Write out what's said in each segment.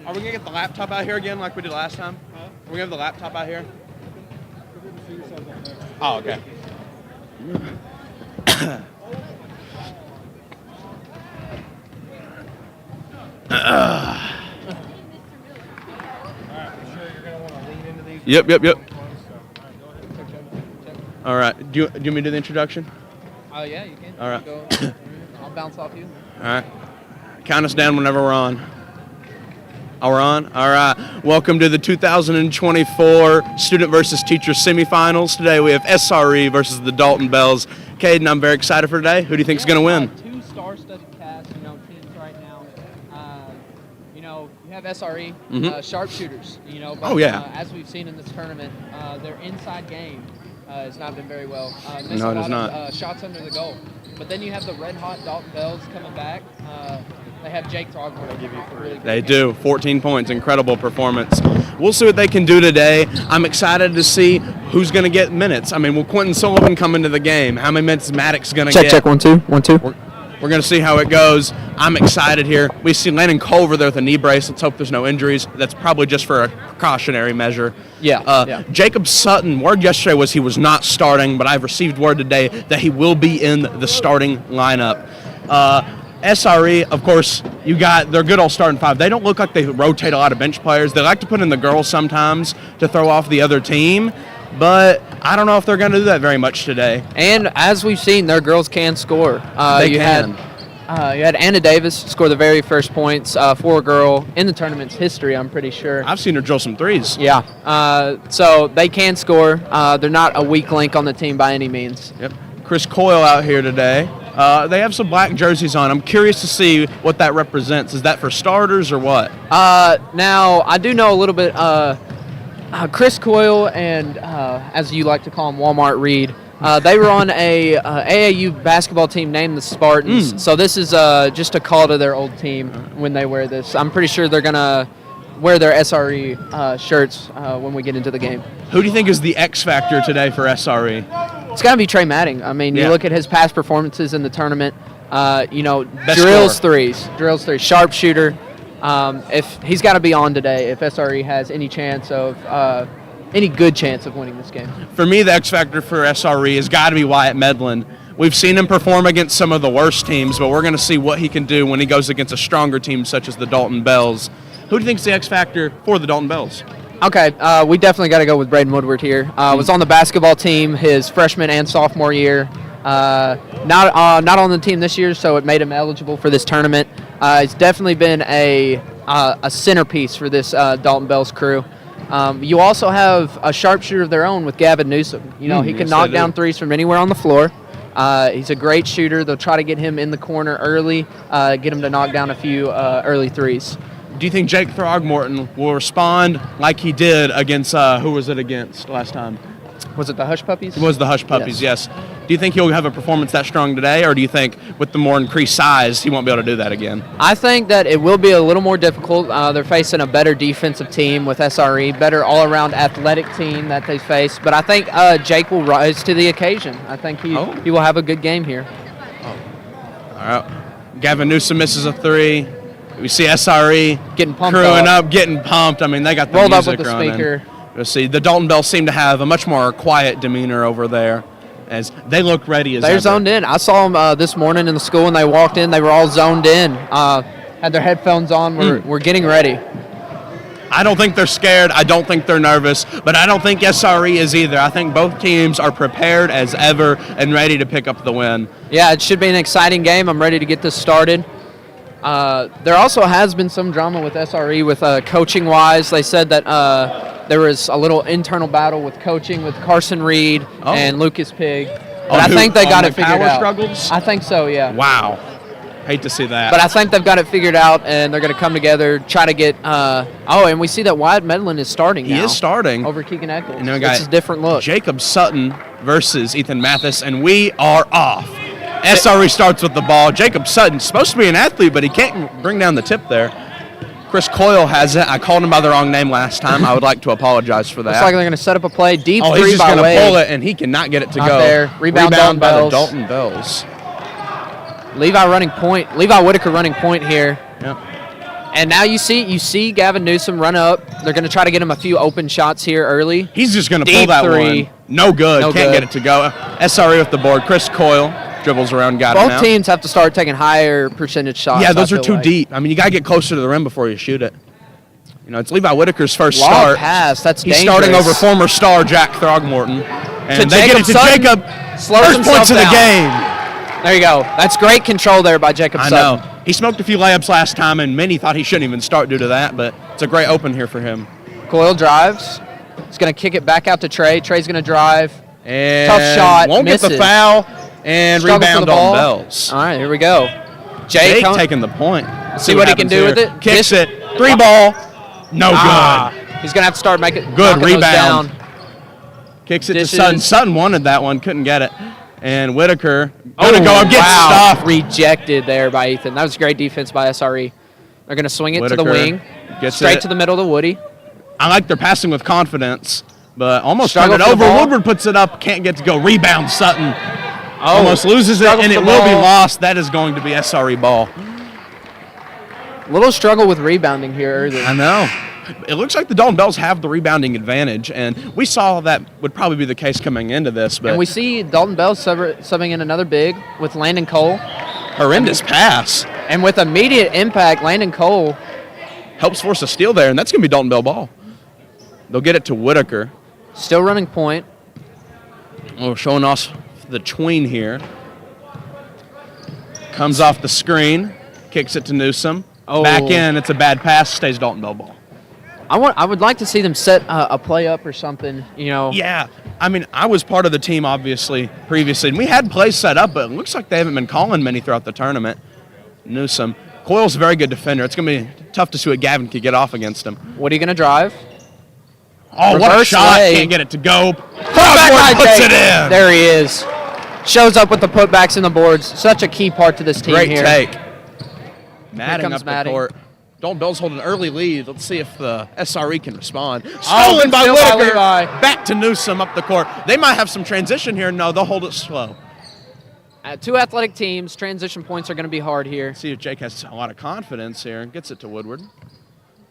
Are we going to get the laptop out here again like we did last time? Huh? Are we going to have the laptop out here? Oh, okay. Yep. All right. Do you want me to do the introduction? Oh, yeah, you can. All right. I'll bounce off you. All right. Count us down whenever we're on. Oh, we're on? All right. Welcome to the 2024 Student versus Teacher semifinals. Today we have S.R.E. versus the Dalton Bells. Caden, I'm very excited for today. Who do you think is going to win? Two star-studded cast, teams right now. You have S.R.E. Sharpshooters. But, as we've seen in this tournament, their inside game has not been very well. No, it has not. Shots under the goal. But then you have the red-hot Dalton Bells coming back. They have Jake Throgmorton to give you for really good They do. 14 points. Incredible performance. We'll see what they can do today. I'm excited to see who's going to get minutes. I mean, will Quentin Sullivan come into the game? How many minutes is Maddox going to get? Check, 1, 2, 1, 2. We're going to see how it goes. I'm excited here. We see Landon Culver there with a knee brace. Let's hope there's no injuries. That's probably just for a precautionary measure. Yeah. Jacob Sutton, word yesterday was he was not starting, but I've received word today that he will be in the starting lineup. S.R.E., of course, they're good all starting five. They don't look like they rotate a lot of bench players. They like to put in the girls sometimes to throw off the other team, but I don't know if they're going to do that very much today. And as we've seen, their girls can score. They can. You had Anna Davis score the very first points for a girl in the tournament's history, I'm pretty sure. I've seen her drill some threes. Yeah. So they can score. They're not a weak link on the team by any means. Yep. Chris Coyle out here today. They have some black jerseys on. I'm curious to see what that represents. Is that for starters or what? Now, I do know a little bit. Chris Coyle and, as you like to call him, Walmart Reed, they were on a AAU basketball team named the Spartans. So this is just a call to their old team when they wear this. I'm pretty sure they're going to wear their S.R.E. Shirts when we get into the game. Who do you think is the X factor today for S.R.E.? It's got to be Trey Matting. I mean, you look at his past performances in the tournament, drills threes, sharpshooter. If he's got to be on today, if S.R.E. has any chance of any good chance of winning this game. For me, the X factor for S.R.E. has got to be Wyatt Medlin. We've seen him perform against some of the worst teams, but we're going to see what he can do when he goes against a stronger team such as the Dalton Bells. Who do you think is the X factor for the Dalton Bells? Okay, we definitely got to go with Braden Woodward here. Was on the basketball team his freshman and sophomore year. Not on the team this year, so it made him eligible for this tournament. He's definitely been a centerpiece for this Dalton Bells crew. You also have a sharpshooter of their own with Gavin Newsom. He can knock down threes from anywhere on the floor. He's a great shooter. They'll try to get him in the corner early, get him to knock down a few early threes. Do you think Jake Throgmorton will respond like he did against, who was it against last time? Was it the Hush Puppies? It was the Hush Puppies, yes. Do you think he'll have a performance that strong today, or do you think with the more increased size, he won't be able to do that again? I think that it will be a little more difficult. They're facing a better defensive team with S.R.E., better all-around athletic team that they face. But I think Jake will rise to the occasion. I think he will have a good game here. All right. Gavin Newsom misses a three. We see S.R.E. getting pumped, crewing up, getting pumped. I mean, they got the rolled music up with the running. speaker. You'll see the Dalton Bells seem to have a much more quiet demeanor over there, as they look ready as they're ever. Zoned in. I saw them this morning in the school when they walked in. They were all zoned in. Had their headphones on. We're getting ready. I don't think they're scared. I don't think they're nervous, but I don't think S.R.E. is either. I think both teams are prepared as ever and ready to pick up the win. Yeah, it should be an exciting game. I'm ready to get this started. There also has been some drama with S.R.E. with coaching-wise. They said that there was a little internal battle with coaching with Carson Reed and Lucas Pig. But I think they got it figured out. Struggles? I think so, yeah. Wow. Hate to see that. But I think they've got it figured out, and they're going to come together, try to get and we see that Wyatt Medlin is starting now. He is starting. Over Keegan Eccles. It's a different look. Jacob Sutton versus Ethan Mathis, and we are off. S.R.E. starts with the ball. Jacob Sutton, supposed to be an athlete, but he can't bring down the tip there. Chris Coyle has it. I called him by the wrong name last time. I would like to apologize for that. Looks like they're going to set up a play. Deep three by Wade. He's just going to pull it, and he cannot get it to go. There. Rebound by the Dalton Bells. Levi Whitaker running point here. Yep. And now you see Gavin Newsom run up. They're going to try to get him a few open shots here early. He's just going to pull that three. one. No good. Can't get it to go. SRE with the board. Chris Coyle dribbles around, got it now. Both teams have to start taking higher percentage shots. Yeah, those are too deep. I mean, you got to get closer to the rim before you shoot it. You know, it's Levi Whitaker's first Long start. pass. That's He's dangerous. starting over former star Jack Throgmorton. And they Jacob get it to Sutton. Jacob. Slows First himself points of the down. game. There you go. That's great control there by Jacob I Sutton. know. He smoked a few layups last time, and many thought he shouldn't even start due to that, but it's a great open here for him. Coyle drives. He's going to kick it back out to Trey. Trey's going to drive. And tough shot. Won't misses. get the foul. And Struggles for rebound the on ball. Bells. All right, here we go. Jake taking the point. See what he can do with it. Kicks it. 3 ball. No good. He's going to have to start making Good knocking those rebound. down. Kicks it Dishes. to Sutton. Sutton wanted that one. Couldn't get it. And Whitaker gonna go up, get wow. stuffed. Rejected there by Ethan. That was great defense by SRE. They're going to swing it Whitaker to the wing. gets Straight it. to the middle to Woody. I like their passing with confidence, but almost turned Struggle it for the over. ball. Woodward puts it up. Can't get to go. Rebound Sutton. Oh, Almost loses it, struggle and for it the will be ball. lost. That is going to be SRE ball. Little struggle with rebounding here early. I know. It looks like the Dalton Bells have the rebounding advantage, and we saw that would probably be the case coming into this. But And we see Dalton Bell subbing in another big with Landon Cole. horrendous pass. And with immediate impact, Landon Cole. Helps force a steal there, and that's going to be Dalton Bell ball. They'll get it to Whitaker. Still running point. Oh, showing off the tween here. Comes off the screen. Kicks it to Newsom. Oh. Back in. It's a bad pass. Stays Dalton Bell ball. I would like to see them set a play up or something, you know. Yeah. I mean, I was part of the team, obviously, previously, and we had plays set up, but it looks like they haven't been calling many throughout the tournament. Newsom. Coyle's a very good defender. It's going to be tough to see what Gavin could get off against him. What are you going to drive? Oh, what a Reverse shot. lay. Can't get it to go. Putback Puts by it in. There he is. Shows up with the putbacks and the boards. Such a key part to this team Great here. take. Matting comes up the Matting. court. Dalton Bell's holding an early lead. Let's see if the SRE can respond. good Stolen by steal by Whitaker. Levi. Back to Newsom up the court. They might have some transition here. No, they'll hold it slow. Two athletic teams. Transition points are going to be hard here. See if Jake has a lot of confidence here and gets it to Woodward.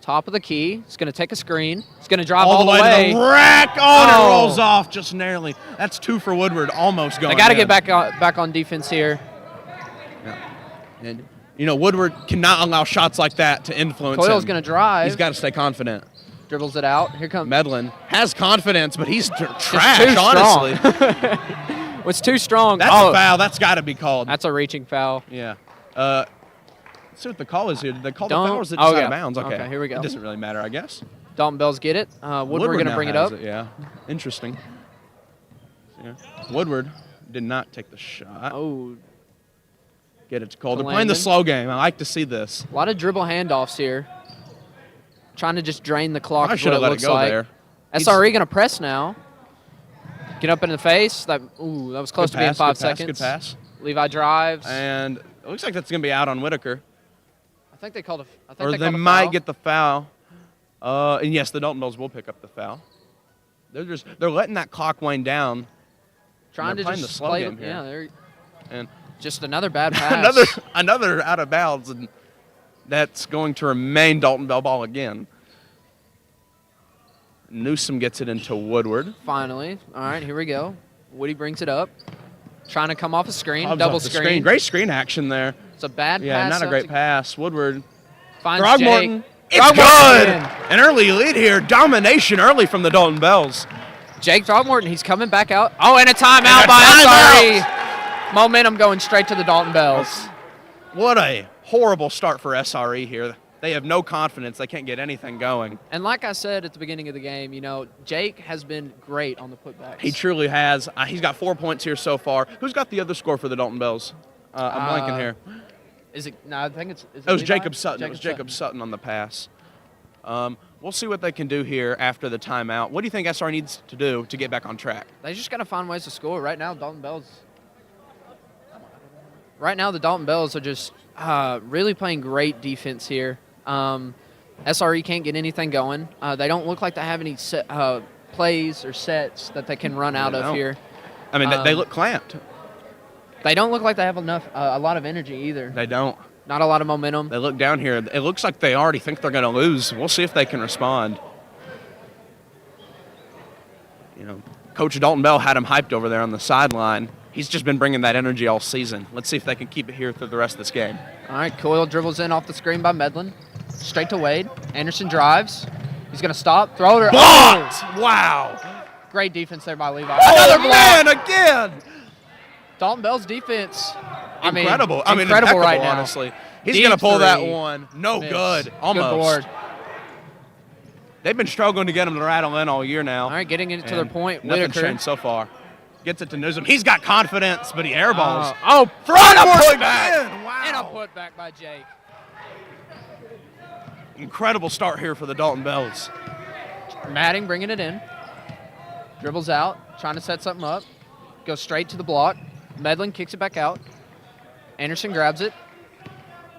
Top of the key. He's going to take a screen. He's going to drive All the way way. to the rack. Oh, and it Oh. rolls off just narrowly. That's 2 for Woodward, almost going They got to in. get back on defense here. And, you know, Woodward cannot allow shots like that to influence Coyle's him. going to drive. He's got to stay confident. Dribbles it out. Here comes. Medlin has confidence, but he's too trash, strong. honestly. Was too strong. That's a foul. That's got to be called. That's a reaching foul. Yeah. Let's see what the call is here. Did they call the Don't- foul or is it oh, just out yeah. of bounds? Okay. Okay, here we go. It doesn't really matter, I guess. Dalton Bells get it. Woodward going to now bring it has up. Yeah. Interesting. Yeah. Woodward did not take the shot. Oh, Get it to Cole. To They're playing the Landon. slow game. I like to see this. a lot of dribble handoffs here. Trying to just drain the clock. I is should what have it let it looks go like. there. SRE going to press now. Get up in the face. That was close to being 5 seconds. Good pass. Levi drives. And it looks like that's going to be out on Whitaker. I think they called a. Or they might get the foul. And yes, the Dalton Bells will pick up the foul. They're letting that clock wind down. trying they're to playing just the slow play. game here. Yeah, they're And just another bad pass. another out of bounds, and that's going to remain Dalton Bell ball again. Newsom gets it into Woodward. Finally. All right, here we go. Woody brings it up. Trying to come off a screen. Comes Double off the screen. Great screen action there. It's a bad Yeah, pass. not a up great to- pass. Woodward. Finds Throgmorton. Jake. It's Throgmorton good. again. An early lead here. Domination early from the Dalton Bells. Jake Throgmorton, he's coming back out. Oh, and a timeout And a by timeout. SRE. Momentum going straight to the Dalton Bells. What a horrible start for SRE here. They have no confidence. They can't get anything going. And like I said at the beginning of the game, you know, Jake has been great on the putbacks. He truly has. He's got 4 points here so far. Who's got the other score for the Dalton Bells? I'm blanking here. Is it? No, I think it's. Is It was Levi? Jacob Sutton. It was Jacob Sutton on the pass. We'll see what they can do here after the timeout. What do you think SR needs to do to get back on track? They just got to find ways to score. Right now, Dalton Bells. Right now, the Dalton Bells are just really playing great defense here. SRE can't get anything going. They don't look like they have any plays or sets that they can run out of here. I mean, they look clamped. They don't look like they have a lot of energy either. They don't. Not a lot of momentum. They look down here. It looks like they already think they're going to lose. We'll see if they can respond. You know, Coach Dalton Bell had him hyped over there on the sideline. He's just been bringing that energy all season. Let's see if they can keep it here through the rest of this game. All right, Coyle dribbles in off the screen by Medlin. Straight to Wade. Anderson drives. He's going to stop. Throw it. Blocked! Oh! Wow. Great defense there by Levi. Another block! Man, again! Dalton Bell's defense. Incredible. Incredible right now. Honestly. He's going to pull that one. No good. Almost. Good board. They've been struggling to get him to rattle in all year now. All right, getting into their point. Nothing's changed so far. Gets it to Newsom. He's got confidence, but he airballs. Front and a putback. Wow. And a putback by Jake. Incredible start here for the Dalton Bells. Matting bringing it in. Dribbles out, trying to set something up. Goes straight to the block. Medlin kicks it back out. Anderson grabs it.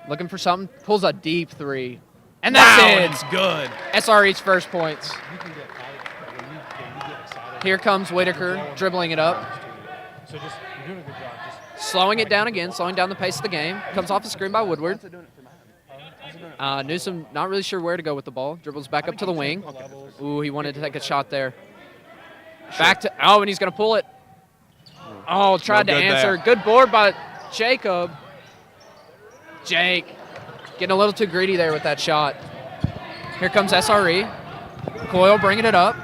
Looking for something. Pulls a deep three. And that's it. It's good. S.R.E.'s first points. Here comes Whitaker dribbling it up. So just you're doing a good job. Just slowing it down again, slowing down the pace of the game. Comes off the screen by Woodward. Newsom not really sure where to go with the ball. Dribbles back up to the wing. Ooh, he wanted to take a shot there. Back to, and he's going to pull it. Oh, tried to answer. Good board by Jacob. Jake getting a little too greedy there with that shot. Here comes S.R.E. Coyle bringing it up.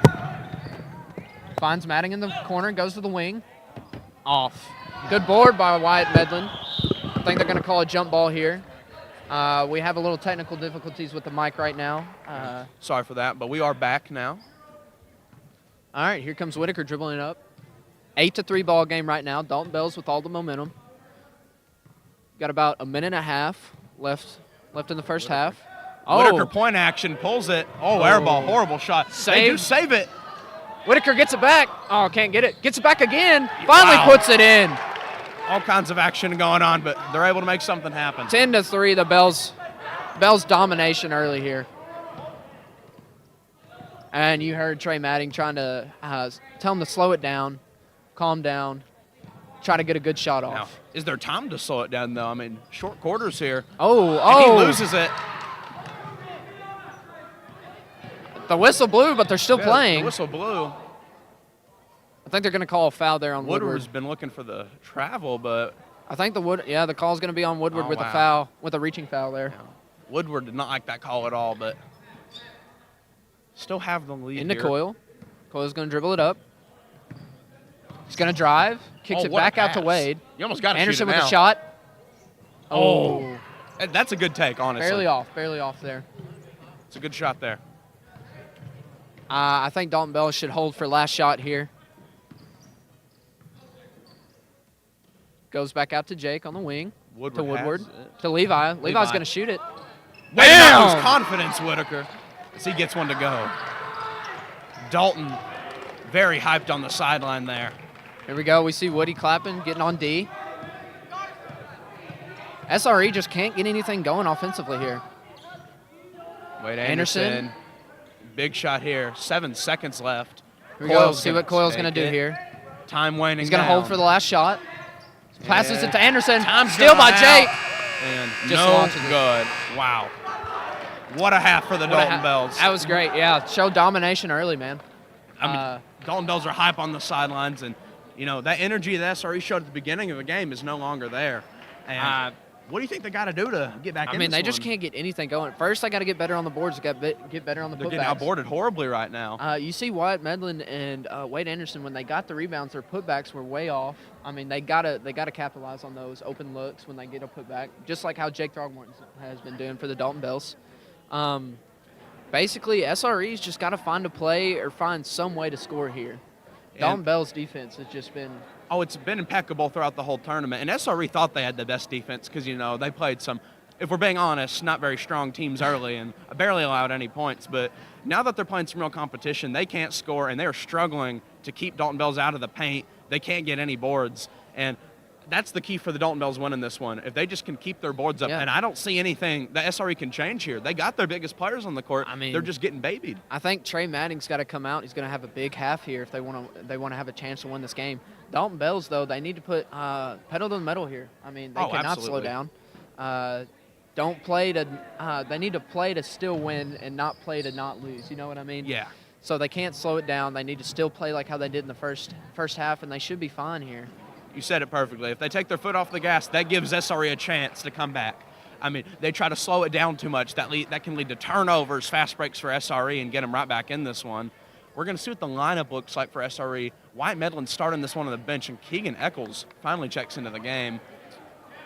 Finds Matting in the corner, goes to the wing. Off. Good board by Wyatt Medlin. I think they're going to call a jump ball here. We have a little technical difficulties with the mic right now. Sorry for that, but we are back now. All right, here comes Whitaker dribbling it up. 8-3 ball game right now. Dalton Bells with all the momentum. Got about a minute and a half left in the first half. Whitaker point action, pulls it. Air ball, horrible shot. They do save it. Whitaker gets it back. Oh, can't get it. Gets it back again. Finally puts it in. All kinds of action going on, but they're able to make something happen. 10-3, the Bells domination early here. And you heard Trey Matting trying to tell him to slow it down, calm down, try to get a good shot off. Now, is there time to slow it down, though? I mean, short quarters here. And he loses it. The whistle blew, but they're still playing. The whistle blew. I think they're going to call a foul there on Woodward. Woodward's been looking for the travel, but I think the call's going to be on Woodward with a foul, with a reaching foul there. Yeah. Woodward did not like that call at all, but still have the lead Into here. Coyle. Coyle's going to dribble it up. He's going to drive, kicks it back out to Wade. You almost got to Anderson shoot it with now. a shot. That's a good take, honestly. Barely off there. It's a good shot there. I think Dalton Bell should hold for last shot here. Goes back out to Jake on the wing. To Woodward. To Levi. Levi's going to shoot it. Bam! Lose confidence, Whitaker, as he gets one to go. Dalton, very hyped on the sideline there. Here we go. We see Woody clapping, getting on D. S.R.E. just can't get anything going offensively here. Wade Anderson. Big shot here. 7 seconds left. Here we go. See what Coyle's going to do here. Time waning. He's going to hold for the last shot. Passes it to Anderson. Time's Steal by Jake. And no good. Wow. What a half for the Dalton Bells. That was great. Yeah, show domination early, man. Dalton Bells are hype on the sidelines, and that energy that S.R.E. showed at the beginning of the game is no longer there. And what do you think they got to do to get back in this they just can't get anything going. First, they got to get better on the boards, get better on the putbacks. They're getting outboarded horribly right now. You see Wyatt Medlin and Wade Anderson, when they got the rebounds, their putbacks were way off. They gotta capitalize on those open looks when they get a putback, just like how Jake Throgmorton has been doing for the Dalton Bells. Basically, SRE's just got to find a play or find some way to score here. Dalton Bell's defense has just been... it's been impeccable throughout the whole tournament. And SRE thought they had the best defense because, they played some, if we're being honest, not very strong teams early and barely allowed any points. But now that they're playing some real competition, they can't score, and they're struggling to keep Dalton Bells out of the paint. They can't get any boards. And that's the key for the Dalton Bells winning this one. If they just can keep their boards up, and I don't see anything that SRE can change here. They got their biggest players on the court. They're just getting babied. I think Trey Matting's got to come out. He's going to have a big half here if they want to have a chance to win this game. Dalton Bells, though, they need to put pedal to the metal here. They cannot slow down. don't play to they need to play to still win and not play to not lose. You know what I mean? Yeah. So they can't slow it down. They need to still play like how they did in the first half, and they should be fine here. You said it perfectly. If they take their foot off the gas, that gives SRE a chance to come back. I mean, they try to slow it down too much. That can lead to turnovers, fast breaks for SRE, and get them right back in this one. We're going to see what the lineup looks like for SRE. Wyatt Medlin starting this one on the bench, and Keegan Eccles finally checks into the game.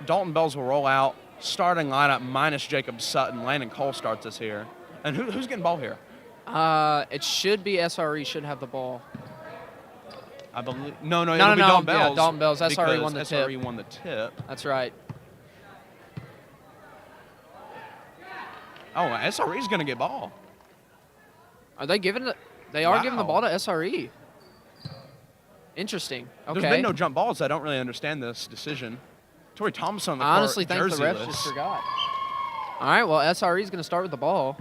Dalton Bells will roll out. Starting lineup minus Jacob Sutton. Landon Cole starts us here. And who's getting ball here? It should be SRE should have the ball. I believe. No, it'll be Dalton Bells. Yeah, Dalton Bells. SRE won the tip. SRE won the tip. That's right. Oh, SRE's going to get ball. Are they giving it? They are giving the ball to SRE. Interesting. Okay. There's been no jump balls. I don't really understand this decision. Tori Thompson on the I honestly court, think the refs just forgot. All right, well, SRE is going to start with the ball.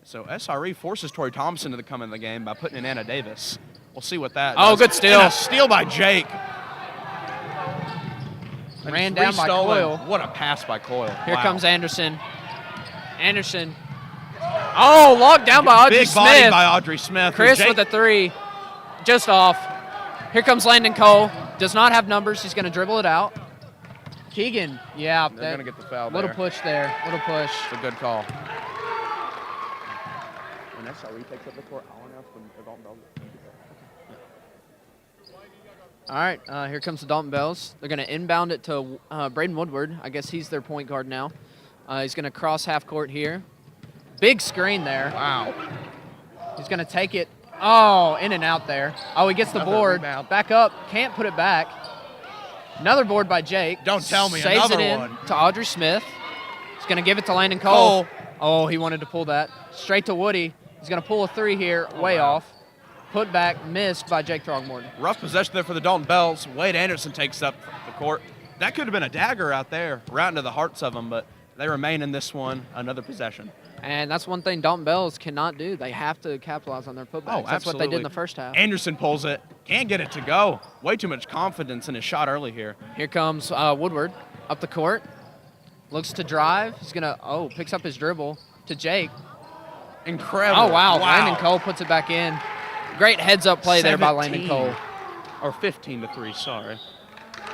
So SRE forces Tori Thompson to come in the game by putting in Anna Davis. We'll see what that does. Good steal. And a steal by Jake. Ran down by Coyle. What a pass by Coyle. Here comes Anderson. Anderson. Oh, locked down by Audrey Smith. Big body by Audrey Smith. Chris with a three. Just off. Here comes Landon Cole. Does not have numbers. He's going to dribble it out. Keegan. Yeah. They're going to get the foul there. Little push there. Little push. It's a good call. When SRE takes up the court, I want to ask when Dalton Bells. All right, here comes the Dalton Bells. They're going to inbound it to Braden Woodward. I guess he's their point guard now. He's going to cross half court here. Big screen there. Wow. He's going to take it. Oh, in and out there. Oh, he gets the board. Rebound. Back up. Can't put it back. Another board by Jake. Don't tell me. Saves Another it in one. to Audrey Smith. He's going to give it to Landon Cole. Oh, he wanted to pull that. Straight to Woody. He's going to pull a three here, way off. Put back, missed by Jake Throgmorton. Rough possession there for the Dalton Bells. Wade Anderson takes up the court. That could have been a dagger out there, right into the hearts of them, but they remain in this one, another possession. And that's one thing Dalton Bells cannot do. They have to capitalize on their putbacks. Oh, that's what they did in the first half. Anderson pulls it. Can't get it to go. Way too much confidence in his shot early here. Here comes Woodward up the court. Looks to drive. He's going to, picks up his dribble to Jake. Incredible. Oh, wow. Landon Cole puts it back in. Great heads-up play there by Landon Cole. Or 15-3, sorry.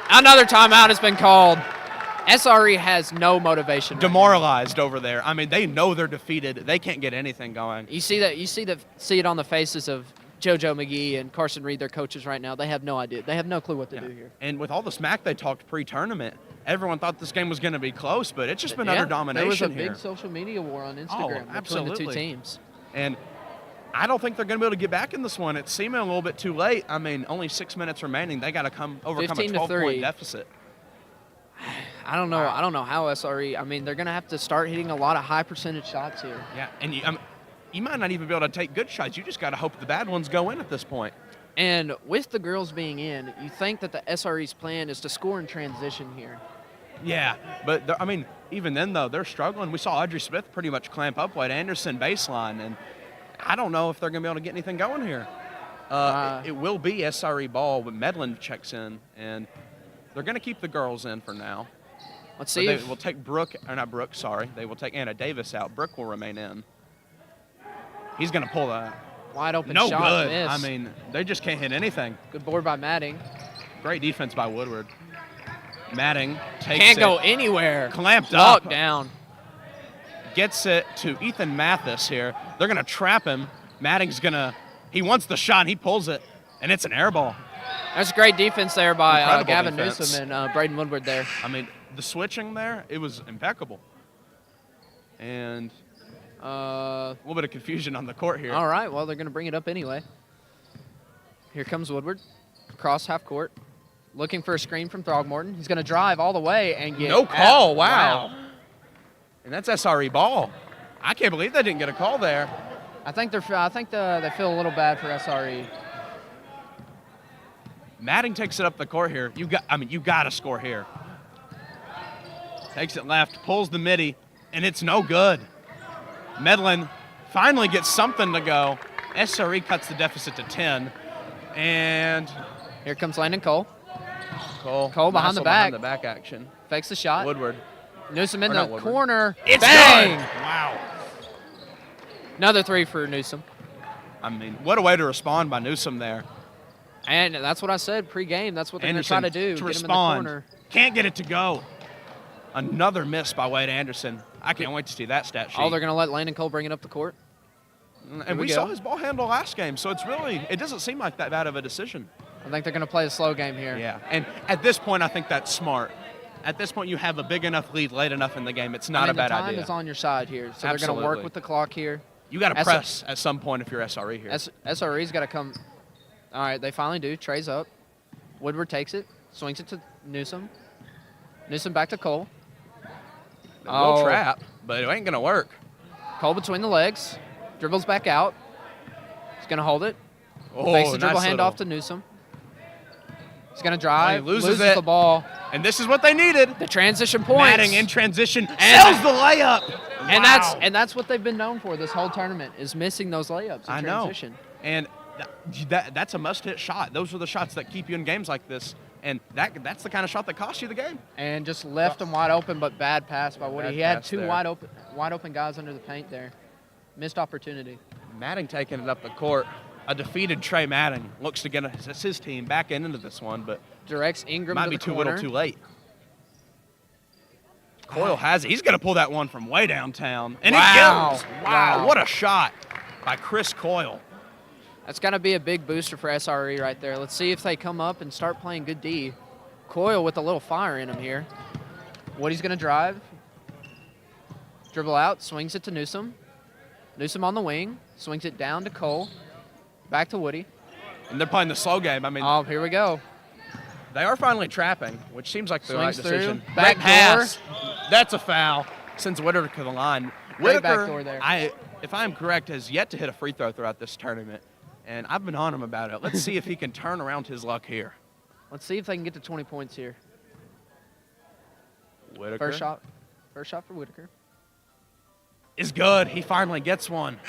Another timeout has been called. SRE has no motivation. Demoralized over there. I mean, they know they're defeated. They can't get anything going. You see that? See it on the faces of JoJo McGee and Carson Reed, their coaches right now. They have no idea. They have no clue what to do here. And with all the smack they talked pre-tournament, everyone thought this game was going to be close, but it's just been under domination here. There was a big social media war on Instagram between the two teams. And I don't think they're going to be able to get back in this one. It's seeming a little bit too late. I mean, only 6 minutes remaining. They got to overcome a 12-point deficit. I don't know. I don't know how SRE. I mean, they're going to have to start hitting a lot of high percentage shots here. Yeah, and you might not even be able to take good shots. You just got to hope the bad ones go in at this point. And with the girls being in, you think that the SRE's plan is to score in transition here. Yeah, but I mean, even then though, they're struggling. We saw Audrey Smith pretty much clamp up White Anderson baseline, and I don't know if they're going to be able to get anything going here. It will be SRE ball, but Medlin checks in, and they're going to keep the girls in for now. Let's see. They will take They will take Anna Davis out. Brooke will remain in. He's going to pull that. Wide open no shot. Good. Miss. I mean, they just can't hit anything. Good board by Matting. Great defense by Woodward. Matting takes Can't go anywhere. Clamped Locked up. down. Gets it to Ethan Mathis here. They're going to trap him. Matting's going to – he wants the shot, and he pulls it, and it's an air ball. That's great defense there by Gavin defense. Newsom and Braden Woodward there. I mean, the switching there, it was impeccable. And a little bit of confusion on the court here. All right, well, they're going to bring it up anyway. Here comes Woodward, cross half court, looking for a screen from Throgmorton. He's going to drive all the way and get no call. Wow. And that's SRE ball. I can't believe they didn't get a call there. I think they feel a little bad for SRE. Matting takes it up the court here. You got to score here. Takes it left, pulls the midi, and it's no good. Medlin finally gets something to go. SRE cuts the deficit to 10. And here comes Landon Cole. Cole behind the back. Behind the back action. Fakes the shot. Woodward. Newsom in Or the not Woodward. corner. It's Bang! good. Wow. Another 3 for Newsom. I mean, what a way to respond by Newsom there. And that's what I said pregame. That's what they're going to try to do. To Get respond. him in the corner. Can't get it to go. Another miss by Wade Anderson. I can't wait to see that stat sheet. Oh, they're going to let Landon Cole bring it up the court. And we saw his ball handle last game, so it doesn't seem like that bad of a decision. I think they're going to play a slow game here. Yeah, and at this point, I think that's smart. At this point, you have a big enough lead late enough in the game. It's not a bad the time idea. is on your side here, so they're going to work with the clock here. You got to press at some point if you're SRE here. SRE's got to come. All right, they finally do. Trey's up. Woodward takes it, swings it to Newsom. Newsom back to Cole. A little trap, but it ain't going to work. Cole between the legs. Dribbles back out. He's going to hold it. Oh, Fakes the dribble nice handoff to Newsom. He's going to drive. He loses it. The ball. And this is what they needed. The transition points. Matting in transition. Sells the layup. And Wow. that's what they've been known for this whole tournament is missing those layups in transition. And that's a must-hit shot. Those are the shots that keep you in games like this. And that's the kind of shot that costs you the game. And just left him wide open, but bad pass by Woody. Bad He had pass two there. wide open guys under the paint there. Missed opportunity. Matting taking it up the court. A defeated Trey Matting looks to get his team back into this one, but Directs Ingram might to be the too corner. little too late. Coyle has it. He's going to pull that one from way downtown. And Wow. it goes. Wow, Wow. what a shot by Chris Coyle. That's got to be a big booster for SRE right there. Let's see if they come up and start playing good D. Coyle with a little fire in him here. Woody's going to drive. Dribble out, swings it to Newsom. Newsom on the wing, swings it down to Cole. Back to Woody. And they're playing the slow game. I mean, Oh, here we go. they are finally trapping, which seems like the right Swings through. decision. Back Great pass. door. That's a foul. Sends Whitaker to the line. Great Whitaker, back door there. if I'm correct, has yet to hit a free throw throughout this tournament. And I've been on him about it. Let's see if he can turn around his luck here. Let's see if they can get to 20 points here. Whitaker First shot for Whitaker. is good. He finally gets one.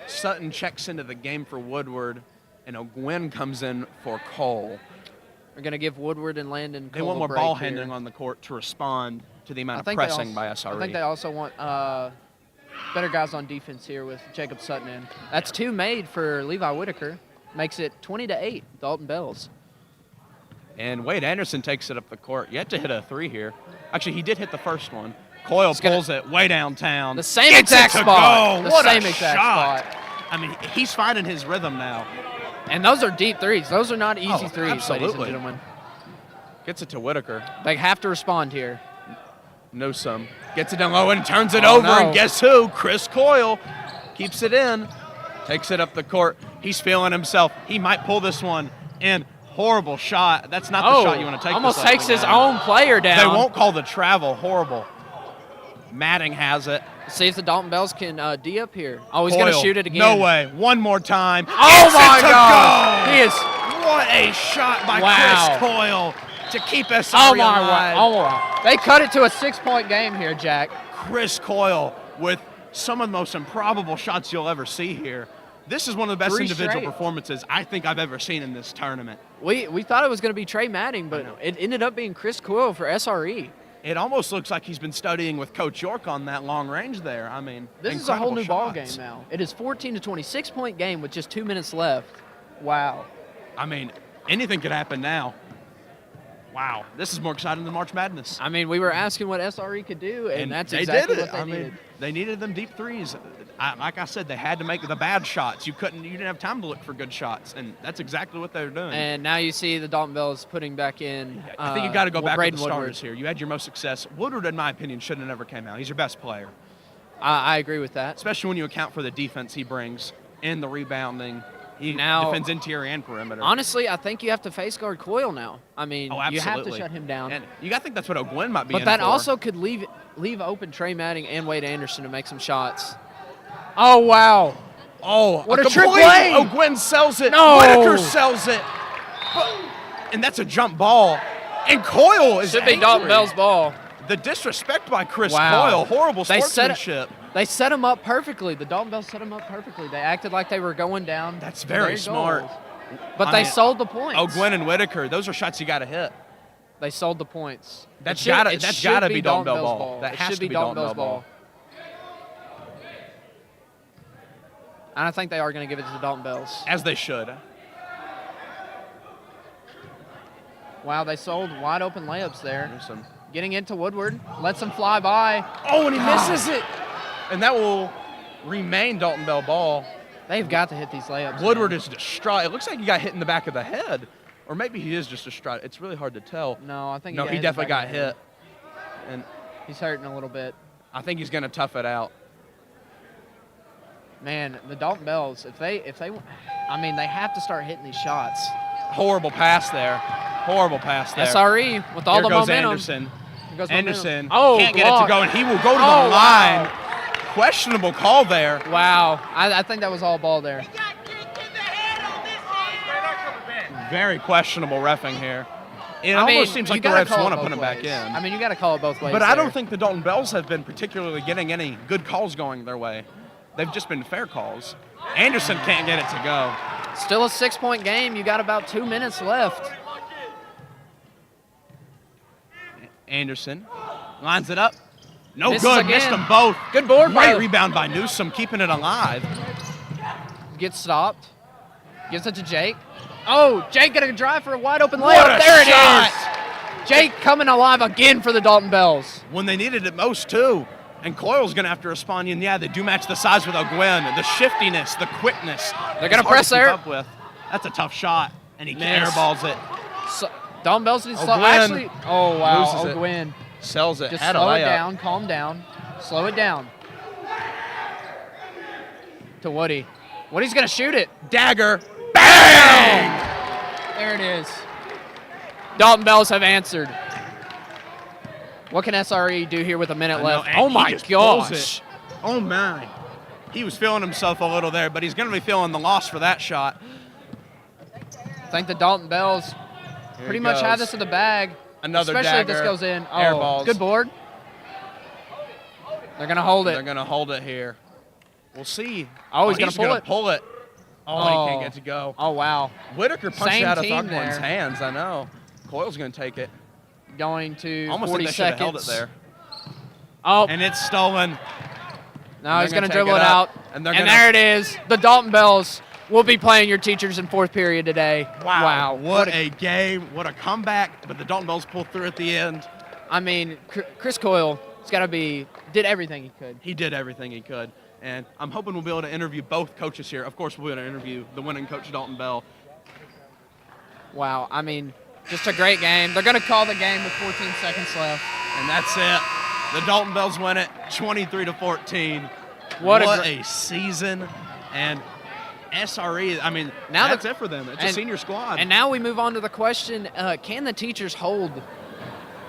Sutton checks into the game for Woodward, and O'Gwen comes in for Cole. We're going to give Woodward and Landon They Cole want a more break ball here. handling on the court to respond to the amount of they pressing also- by SRE. I think they also want better guys on defense here with Jacob Sutton in. That's 2 made for Levi Whitaker. Makes it 20-8, Dalton Bells. And Wade Anderson takes it up the court. Yet to hit a 3 here. Actually, he did hit the first one. Coyle pulls it way downtown. The same Gets exact it to spot. go. The What same a exact shot. spot. I mean, he's finding his rhythm now. And those are deep threes. Those are not easy Oh, threes, ladies and absolutely. gentlemen. Gets it to Whitaker. They have to respond here. Newsom gets it down low and turns it Oh, over. no. And guess who? Chris Coyle keeps it in. Takes it up the court. He's feeling himself. He might pull this one in. Horrible shot. That's not the shot you want to take. Almost this late takes in the his game. own player down. They won't call the travel. Horrible. Matting has it. See if the Dalton Bells can D up here. Oh, he's going to Coyle, shoot it again. No way. One more time. Oh, Gets my it to God. go. He is. What a shot by Wow. Chris Coyle to keep SRE Oh, my alive. God. Oh, wow. They cut it to a 6-point game here, Jack. Chris Coyle with some of the most improbable shots you'll ever see here. This is one of the best 3 individual straight. performances I think I've ever seen in this tournament. We thought it was going to be Trey Matting, but it ended up being Chris Coyle for SRE. It almost looks like he's been studying with Coach York on that long range there. I mean, This is a whole new incredible ball game shots. now. It is 14-20, 6-point game with just 2 minutes left. Wow. I mean, anything could happen now. Wow, this is more exciting than March Madness. I mean, we were asking what SRE could do, and that's they exactly did it. what they I needed. mean, they needed them deep threes. Like I said, they had to make the bad shots. You didn't have time to look for good shots, and that's exactly what they were doing. And now you see the Dalton Bells putting back in. I think you got to go back with Braden the Woodward. starters here. You had your most success. Woodward, in my opinion, should have never came out. He's your best player, I agree with that. especially when you account for the defense he brings and the rebounding. He Now- defends interior and perimeter. Honestly, I think you have to face guard Coyle now. I mean, Oh, you have to absolutely. shut him down. And you got to think that's what O'Gwen might be But in that for. also could leave open Trey Matting and Wade Anderson to make some shots. Oh, wow. Oh, What a complete- trick play! O'Gwen sells it. No. Whitaker sells it. And that's a jump ball. And Coyle is Should be angry. Dalton Bell's ball. The disrespect by Chris Wow. Coyle. Horrible They set it- sportsmanship. They set him up perfectly. The Dalton Bells set him up perfectly. They acted like they were going down. That's for very their smart. goals. But I they mean, sold the points. O'Gwen and Whitaker, those are shots you got to hit. They sold the points. That's It should gotta be Dalton Bell Bell's ball. That It has should to be be Dalton Dalton Bell's Bell ball. And I think they are going to give it to the Dalton Bells. As they should. Wow, they sold wide open layups there. Newsom. Getting into Woodward. Lets them fly by. Oh, and he misses it. And that will remain Dalton Bell ball. They've got to hit these layups. Woodward man. is distraught. It looks like he got hit in the back of the head. Or maybe he is just distraught. It's really hard to tell. No, I think No, he he definitely got hit. And He's hurting a little bit. I think he's going to tough it out. Man, the Dalton Bells, if they I mean, they have to start hitting these shots. Horrible pass there. Horrible pass there. S.R.E. with all Here the goes momentum. Anderson. Here goes Anderson momentum. can't get it to go, and he will go to the Oh, line. wow. Questionable call there. Wow. I think that was all ball there. Very questionable reffing here. It I mean, almost seems you like the gotta refs call it want to both put him back ways. in. I mean, you got to call it both ways. But I don't there. think the Dalton Bells have been particularly getting any good calls going their way. They've just been fair calls. Anderson can't get it to go. Still a 6-point game. You got about 2 minutes left. Anderson lines it up. No Misses good. again. Missed them both. Good board. Great by- rebound by Newsom, keeping it alive. Gets stopped. Gives it to Jake. Oh, Jake going to drive for a wide open What layup. a There shot. it is. Jake coming alive again for the Dalton Bells. When they needed it most, too. And Coyle's going to have to respond. And yeah, they do match the size with O'Gwen. The shiftiness, the quickness. They're gonna It's hard press to keep there. up with. That's a tough shot. And he Miss. airballs it. So, Dalton Bells needs to slow. O'Gwen Actually, oh, wow. loses it. O'Gwen. Sells it. Just Had a slow it layup. down. Calm down. Slow it down. To Woody. Woody's going to shoot it. Dagger. Bang! There it is. Dalton Bells have answered. What can S.R.E. do here with a minute left? And Oh, he my just pulls gosh. it. Oh, my. He was feeling himself a little there, but he's going to be feeling the loss for that shot. I think the Dalton Bells Here pretty he much have goes. this in the bag. Another Especially if dagger. this goes in. Oh, Air balls. good board. They're going to hold They're it. going to hold it here. We'll see. Oh, he's gonna gonna pull it. Oh, he can't get to go. Oh, wow. Whitaker punched Same it out of team Thugmore's there. hands, I know. Coyle's going to take it. Going to Almost 40 think they should have seconds. held it there. Oh, And it's stolen. now he's they're going to gonna dribble take it it out. up, and they're And gonna- there it is. The Dalton Bells will be playing your teachers in fourth period today. Wow. What a game. What a comeback. But the Dalton Bells pulled through at the end. I mean, Chris Coyle has got to did everything he could. He did everything he could. And I'm hoping we'll be able to interview both coaches here. Of course, we'll be able to interview the winning coach, Dalton Bell. Wow. I mean, just a great game. They're going to call the game with 14 seconds left. And that's it. The Dalton Bells win it 23-14. What What a a season. And S.R.E., I mean, Now that's the- it for them. It's a and- senior squad. And now we move on to the question, can the teachers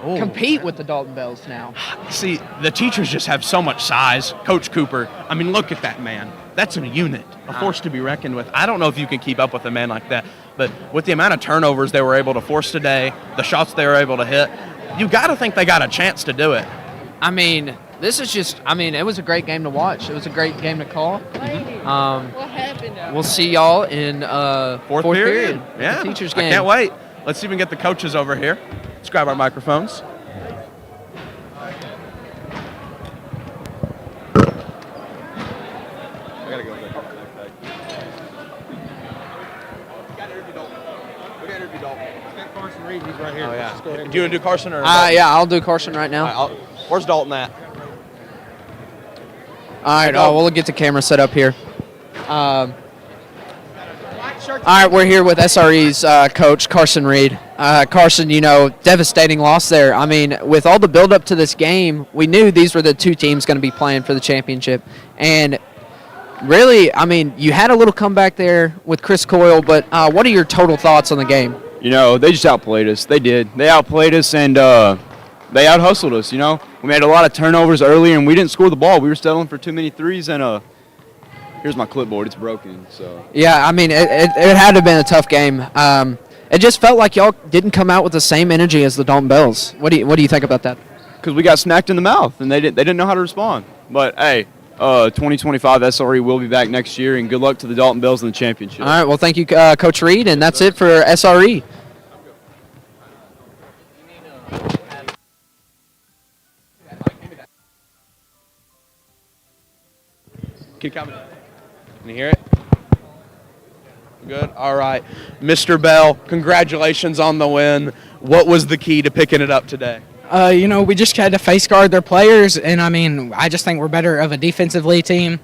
Oh. compete with the Dalton Bells now? See, the teachers just have so much size. Coach Cooper, I mean, look at that man. That's a unit, a force to be reckoned with. I don't know if you can keep up with a man like that, but with the amount of turnovers they were able to force today, the shots they were able to hit, you got to think they got a chance to do it. I mean, it was a great game to watch. It was a great game to call. What happened? We'll see y'all in Fourth period. Yeah, The teachers I game. can't wait. Let's see if we can get the coaches over here. Let's grab our microphones. I gotta go there. Carson Reed, he's right here. Oh, Just go ahead yeah. and Do you want to do Carson or? Yeah, I'll do Carson right now. All right, where's Dalton at? All right, we'll get the camera set up here. All right, we're here with SRE's coach, Carson Reed. Carson, devastating loss there. I mean, with all the build-up to this game, we knew these were the two teams going to be playing for the championship. And really, I mean, you had a little comeback there with Chris Coyle, but what are your total thoughts on the game? They just outplayed us. They did. They outplayed us, and they out-hustled us, We made a lot of turnovers early, and we didn't score the ball. We were settling for too many threes, and here's my clipboard. It's broken, so. Yeah, I mean, it had to have been a tough game. It just felt like y'all didn't come out with the same energy as the Dalton Bells. What do you think about that? Because we got smacked in the mouth, and they didn't know how to respond. But, hey, 2025 SRE will be back next year, and good luck to the Dalton Bells in the championship. All right, well, thank you, Coach Reed, and that's it for SRE. Can you comment? Can you hear it? Good. All right. Mr. Bell, congratulations on the win. What was the key to picking it up today? We just had to face guard their players, and I just think we're better of a defensively team.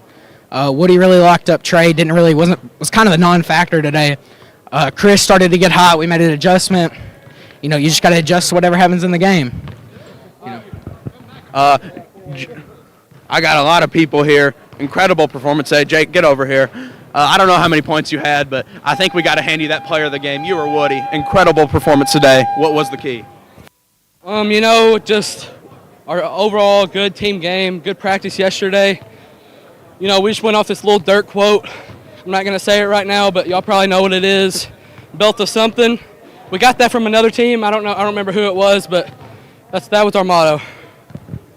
Woody really locked up Trey. Was kind of a non-factor today. Chris started to get hot. We made an adjustment. You just got to adjust to whatever happens in the game. I got a lot of people here. Incredible performance today. Jake, get over here. I don't know how many points you had, but I think we got to hand you that player of the game. You were Woody. Incredible performance today. What was the key? Just our overall good team game, good practice yesterday. We just went off this little dirt quote. I'm not going to say it right now, but y'all probably know what it is. Belt of something. We got that from another team. I don't remember who it was, but that was our motto.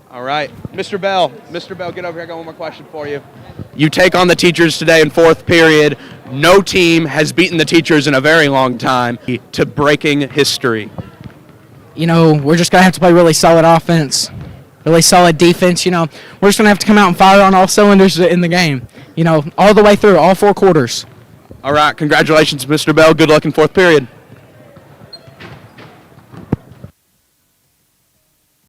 All right. Mr. Bell, get over here. I got one more question for you. You take on the teachers today in fourth period. No team has beaten the teachers in a very long time to breaking history. We're just going to have to play really solid offense, really solid defense. We're just going to have to come out and fire on all cylinders in the game, all the way through, all 4 quarters. All right. Congratulations, Mr. Bell. Good luck in fourth period.